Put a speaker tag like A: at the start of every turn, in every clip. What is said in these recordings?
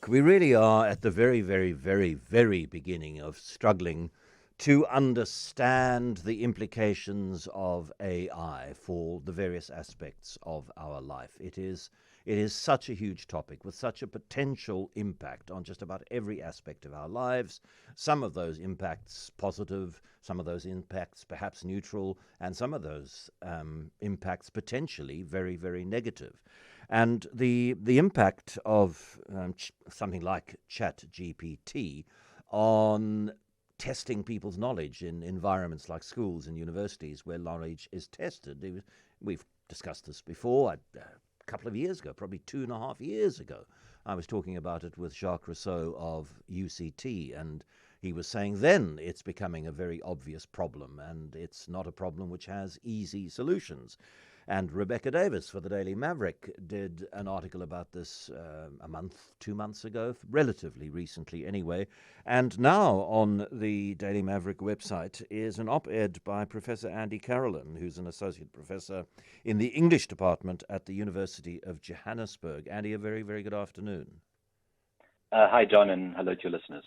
A: We really are at the very, very, very, very beginning of struggling to understand the implications of AI for the various aspects of our life. It is such a huge topic with such a potential impact on just about every aspect of our lives. Some of those impacts positive, some of those impacts perhaps neutral, and some of those impacts potentially very, very negative. And the impact of something like ChatGPT on testing people's knowledge in environments like schools and universities where knowledge is tested. We've discussed this before. A couple of years ago, probably 2.5 years ago, I was talking about it with Jacques Rousseau of UCT, and he was saying then it's becoming a very obvious problem, and it's not a problem which has easy solutions. And Rebecca Davis for the Daily Maverick did an article about this a month, 2 months ago, relatively recently anyway. And now on the Daily Maverick website is an op-ed by Professor Andy Carolin, who's an associate professor in the English department at the University of Johannesburg. Andy, a very, very good afternoon.
B: Hi, John, and hello to your listeners.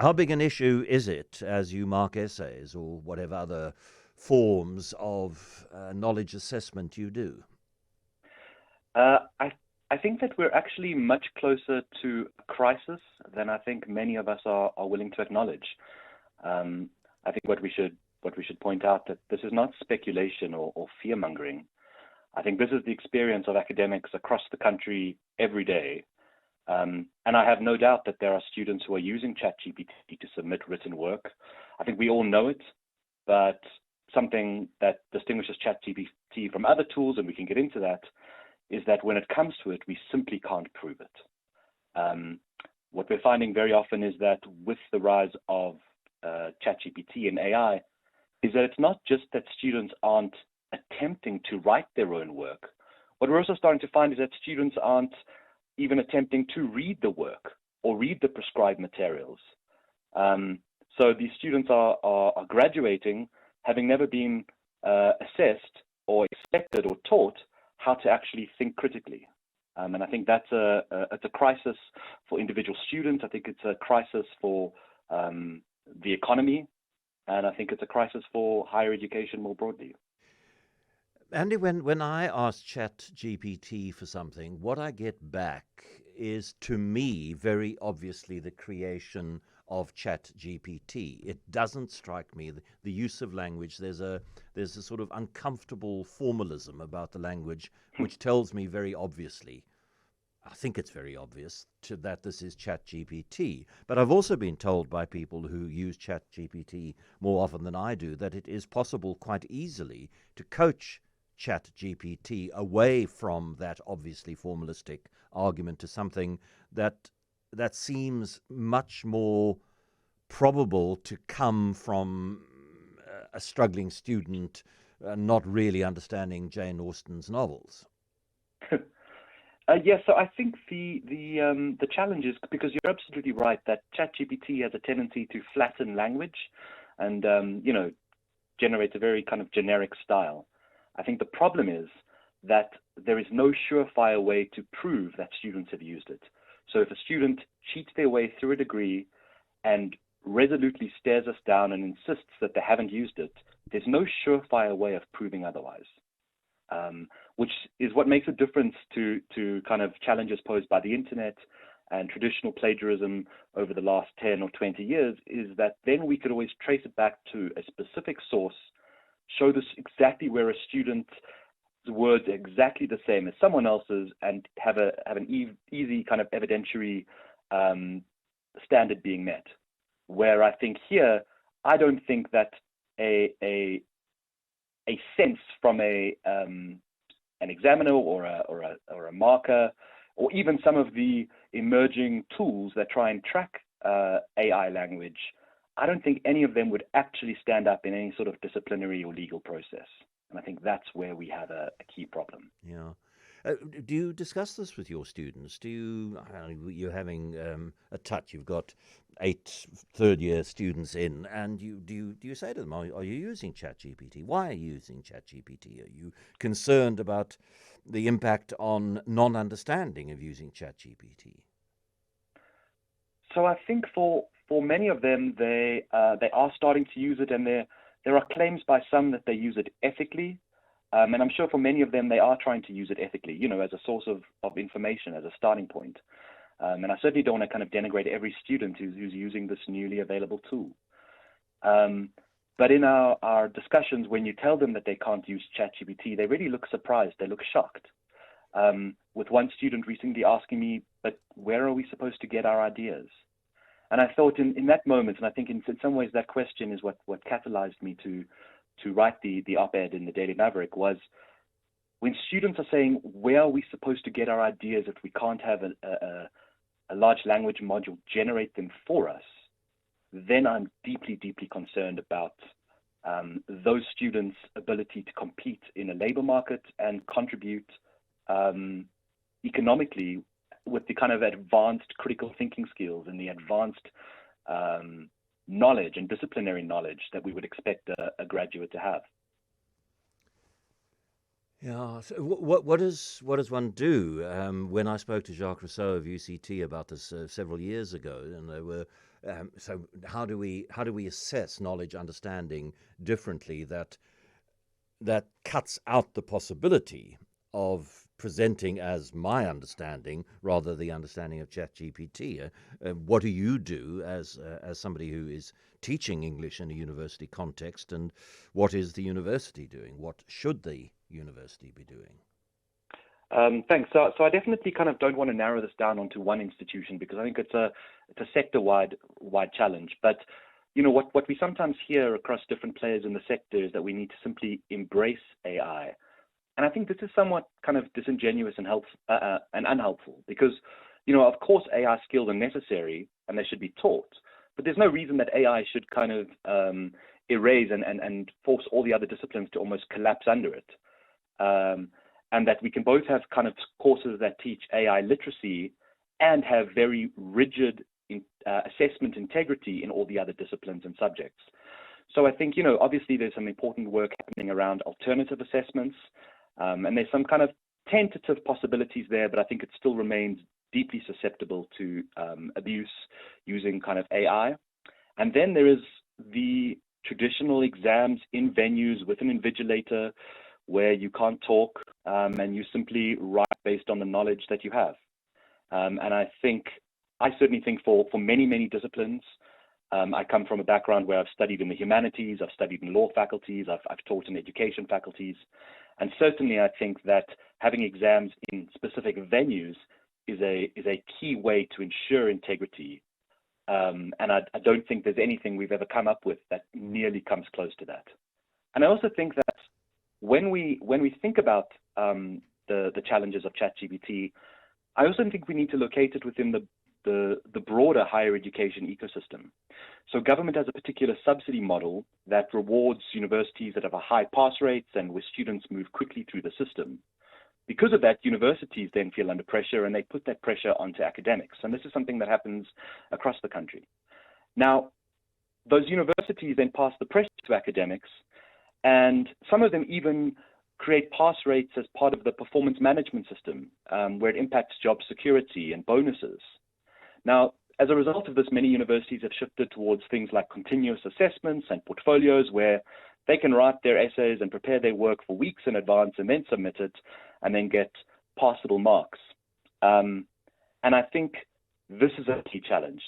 A: How big an issue is it as you mark essays or whatever other forms of knowledge assessment you do?
B: I think that we're actually much closer to a crisis than I think many of us are willing to acknowledge. I think what we should point out that this is not speculation or fear mongering. I think this is the experience of academics across the country every day. And I have no doubt that there are students who are using ChatGPT to submit written work. I think we all know it, but something that distinguishes ChatGPT from other tools, and we can get into that, is that when it comes to it, we simply can't prove it. What we're finding very often is that with the rise of ChatGPT and AI, is that it's not just that students aren't attempting to write their own work. What we're also starting to find is that students aren't even attempting to read the work or read the prescribed materials. So these students are graduating having never been assessed or expected or taught how to actually think critically. And I think that's it's a crisis for individual students. I think it's a crisis for the economy. And I think it's a crisis for higher education more broadly.
A: Andy, when I ask ChatGPT for something, what I get back is, to me, very obviously the creation of ChatGPT. It doesn't strike me the use of language. There's a sort of uncomfortable formalism about the language, which tells me very obviously, I think it's very obvious, that this is ChatGPT. But I've also been told by people who use ChatGPT more often than I do that it is possible quite easily to coach ChatGPT away from that obviously formalistic argument to something that seems much more probable to come from a struggling student not really understanding Jane Austen's novels.
B: Yes, so I think the challenge is, because you're absolutely right, that ChatGPT has a tendency to flatten language and generate a very kind of generic style. I think the problem is that there is no surefire way to prove that students have used it. So if a student cheats their way through a degree and resolutely stares us down and insists that they haven't used it, there's no surefire way of proving otherwise, which is what makes a difference to kind of challenges posed by the internet and traditional plagiarism over the last 10 or 20 years, is that then we could always trace it back to a specific source, show this exactly where a student's words are exactly the same as someone else's, and have an easy kind of evidentiary standard being met. Where I think here, I don't think that a sense from an examiner or a marker, or even some of the emerging tools that try and track AI language, I don't think any of them would actually stand up in any sort of disciplinary or legal process. And I think that's where we have a key problem.
A: Yeah. Do you discuss this with your students? You're having a touch. You've got 8 third-year students in, and do you say to them, are you using ChatGPT? Why are you using ChatGPT? Are you concerned about the impact on non-understanding of using ChatGPT?
B: So I think for many of them, they are starting to use it, and there are claims by some that they use it ethically. And I'm sure for many of them, they are trying to use it ethically, as a source of information, as a starting point. And I certainly don't want to kind of denigrate every student who's using this newly available tool. But in our discussions, when you tell them that they can't use ChatGPT, they really look surprised. They look shocked. With one student recently asking me, but where are we supposed to get our ideas? And I thought in that moment, and I think in some ways that question is what catalyzed me to write the op-ed in the Daily Maverick, was when students are saying, where are we supposed to get our ideas if we can't have a large language module generate them for us, then I'm deeply, deeply concerned about those students' ability to compete in a labor market and contribute economically with the kind of advanced critical thinking skills and the advanced knowledge and disciplinary knowledge that we would expect a graduate to have.
A: Yeah. So what does one do? When I spoke to Jacques Rousseau of UCT about this several years ago, and they were so how do we assess knowledge understanding differently that cuts out the possibility of presenting as my understanding rather the understanding of ChatGPT? What do you do as somebody who is teaching English in a university context, and what is the university doing? What should the university be doing?
B: Thanks. So I definitely kind of don't want to narrow this down onto one institution, because I think it's a sector-wide challenge. But what we sometimes hear across different players in the sector is that we need to simply embrace AI. And I think this is somewhat kind of disingenuous and unhelpful, because of course AI skills are necessary and they should be taught, but there's no reason that AI should kind of erase and force all the other disciplines to almost collapse under it. And that we can both have kind of courses that teach AI literacy and have very rigid assessment integrity in all the other disciplines and subjects. So I think, obviously there's some important work happening around alternative assessments, and there's some kind of tentative possibilities there, but I think it still remains deeply susceptible to abuse using kind of AI. And then there is the traditional exams in venues with an invigilator where you can't talk and you simply write based on the knowledge that you have. And I certainly think for many, many disciplines, I come from a background where I've studied in the humanities, I've studied in law faculties, I've taught in education faculties. And certainly I think that having exams in specific venues is a key way to ensure integrity. And I don't think there's anything we've ever come up with that nearly comes close to that. And I also think that when we think about the challenges of ChatGPT, I also think we need to locate it within the broader higher education ecosystem. So government has a particular subsidy model that rewards universities that have a high pass rates and where students move quickly through the system. Because of that, universities then feel under pressure and they put that pressure onto academics. And this is something that happens across the country. Now, those universities then pass the pressure to academics, and some of them even create pass rates as part of the performance management system, where it impacts job security and bonuses. Now, as a result of this, many universities have shifted towards things like continuous assessments and portfolios, where they can write their essays and prepare their work for weeks in advance and then submit it and then get passable marks. And I think this is a key challenge,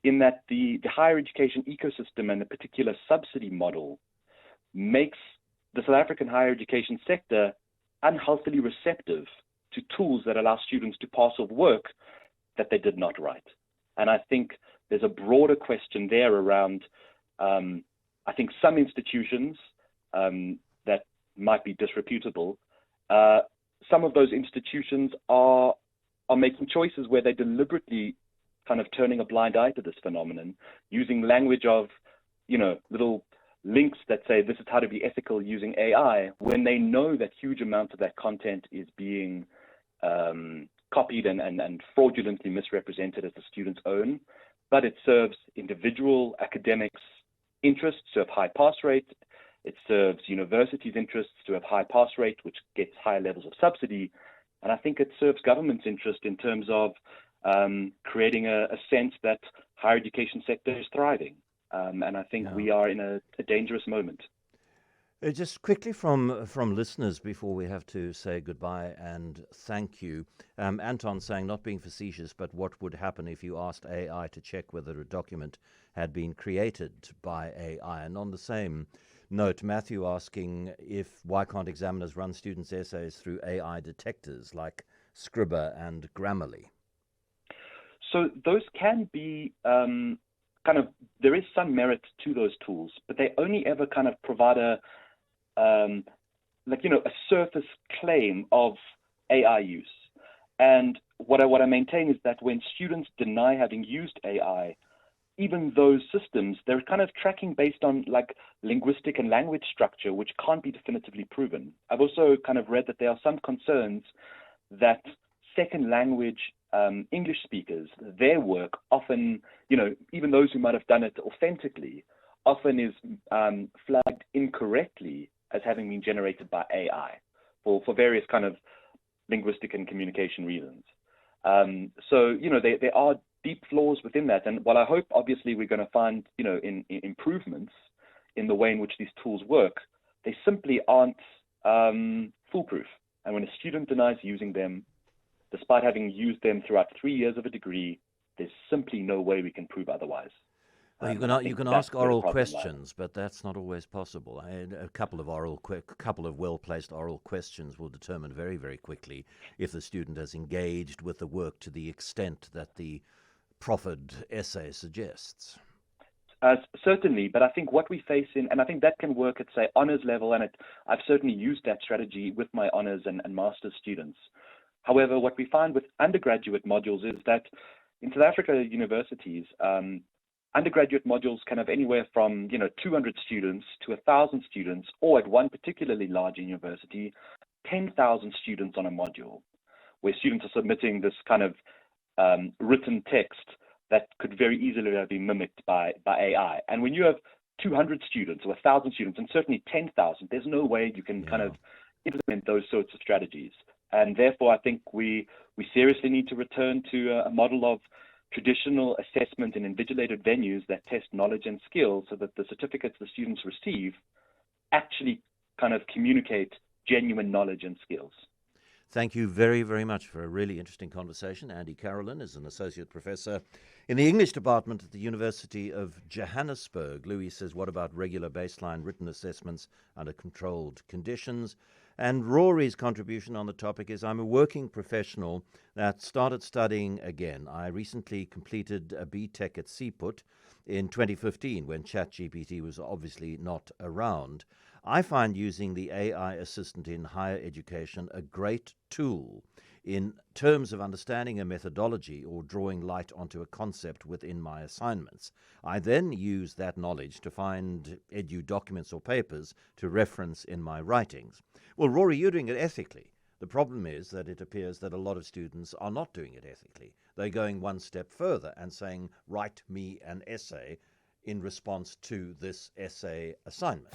B: in that the higher education ecosystem and the particular subsidy model makes the South African higher education sector unhealthily receptive to tools that allow students to pass off work that they did not write. And I think there's a broader question there around, I think some institutions that might be disreputable, some of those institutions are making choices where they're deliberately kind of turning a blind eye to this phenomenon, using language of, little links that say this is how to be ethical using AI, when they know that huge amounts of that content is being copied and fraudulently misrepresented as the student's own, but it serves individual academics' interests to have high pass rates. It serves universities' interests to have high pass rate, which gets higher levels of subsidy. And I think it serves government's interest in terms of creating a sense that higher education sector is thriving. And I think we are in a dangerous moment.
A: Just quickly from listeners before we have to say goodbye and thank you. Anton saying, not being facetious, but what would happen if you asked AI to check whether a document had been created by AI? And on the same note, Matthew asking why can't examiners run students' essays through AI detectors like Scribr and Grammarly?
B: So those can be there is some merit to those tools, but they only ever kind of provide a surface claim of AI use. And what I maintain is that when students deny having used AI, even those systems, they're kind of tracking based on like linguistic and language structure, which can't be definitively proven. I've also kind of read that there are some concerns that second language English speakers, their work often, even those who might have done it authentically, often is flagged incorrectly as having been generated by AI for various kind of linguistic and communication reasons. There are deep flaws within that. And while I hope, obviously, we're going to find, in improvements in the way in which these tools work, they simply aren't foolproof. And when a student denies using them, despite having used them throughout 3 years of a degree, there's simply no way we can prove otherwise.
A: Well, you can ask oral questions, but that's not always possible. A couple of well-placed oral questions will determine very, very quickly if the student has engaged with the work to the extent that the proffered essay suggests.
B: Certainly, but I think what we face and I think that can work at, say, honors level, and I've certainly used that strategy with my honors and master's students. However, what we find with undergraduate modules is that in South Africa universities, undergraduate modules can have anywhere from 200 students to 1,000 students, or at one particularly large university, 10,000 students on a module, where students are submitting this kind of written text that could very easily have been mimicked by AI. And when you have 200 students or 1,000 students, and certainly 10,000, there's no way you can kind of implement those sorts of strategies. And therefore, I think we seriously need to return to a model of traditional assessment in invigilated venues that test knowledge and skills, so that the certificates the students receive actually kind of communicate genuine knowledge and skills.
A: Thank you very, very much for a really interesting conversation. Andy Carolin is an associate professor in the English department at the University of Johannesburg. Louis says, what about regular baseline written assessments under controlled conditions? And Rory's contribution on the topic is, I'm a working professional that started studying again. I recently completed a BTech at CPUT in 2015 when ChatGPT was obviously not around. I find using the AI assistant in higher education a great tool in terms of understanding a methodology or drawing light onto a concept within my assignments. I then use that knowledge to find edu documents or papers to reference in my writings. Well, Rory, you're doing it ethically. The problem is that it appears that a lot of students are not doing it ethically. They're going one step further and saying, write me an essay in response to this essay assignment.